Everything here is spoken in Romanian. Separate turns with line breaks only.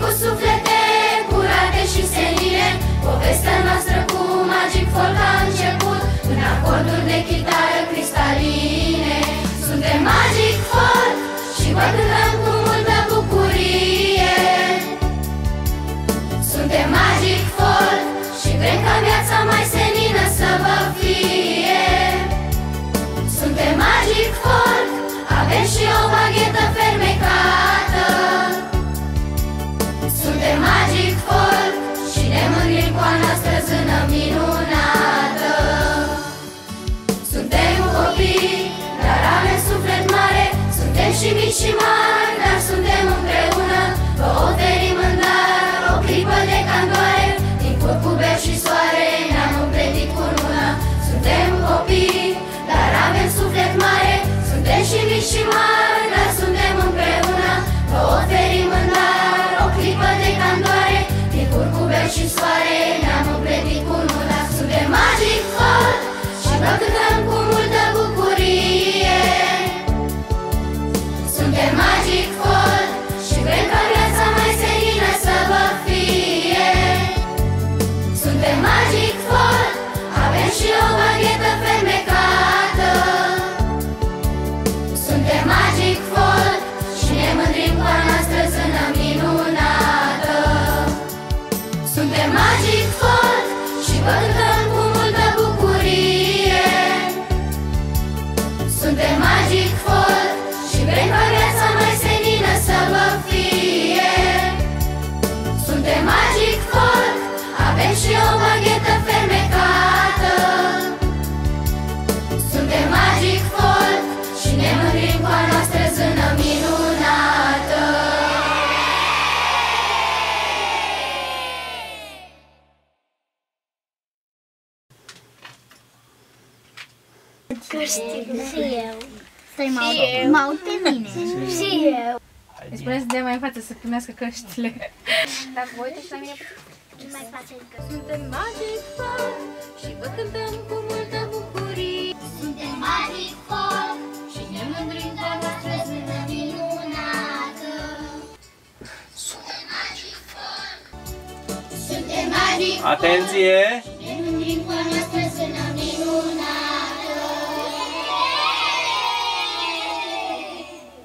cu suflete curate și senine, povestea noastră cu Magic Folk a început în acorduri de chitară cristaline. Suntem Magic Folk și vă cântăm cu multă bucurie. Suntem Magic Folk și vrem ca viața mai senină să vă fie. Suntem Magic Folk, avem și o baghetă fermecată. Suntem Magic Folk și ne mândrim cu a noastră zână minunată. Suntem copii, dar avem suflet mare. Suntem și mici și mari, dar suntem împreună. Vă oferim în dar o clipă de candoare. Din curcubeu și soare ne-am împletit cu lună. Suntem copii, dar avem suflet mare. Suntem și mici și mari, dar suntem împreună. Vă oferim în dar o clipă de candoare. Din curcubeu și soare ne-am împletit cu lună. Suntem Magic Folk și vă cântăm cu multă bucurie. Suntem Magic Folk și vrem ca viața mai senină să vă fie. Suntem Magic Folk, avem și o baghetă fermecată. Suntem Magic Folk și ne mândrim cu a noastră zână minunată. Suntem Magic Folk și vă cântăm cu multă bucurie. Suntem Magic Folk și vrem ca viața mai senină să vă fie. Suntem Magic Folk, avem și o baghetă fermecată. Suntem Magic Folk și ne mândrim cu a noastră zână minunată.
Și eu. Să-i maud pe mine. Și eu.
Îi spuneți să dea mai în față să primească căștile.
Dacă vă uitați la mine,
Mai facem că
Suntem Magic Folk și vă cântăm cu multă bucurie. Suntem Magic Folk și ne mândrim cu a noastră zână minunată. Suntem Magic Folk. Suntem Magic Folk.
Atenție!
Ne mândrim cu a noastră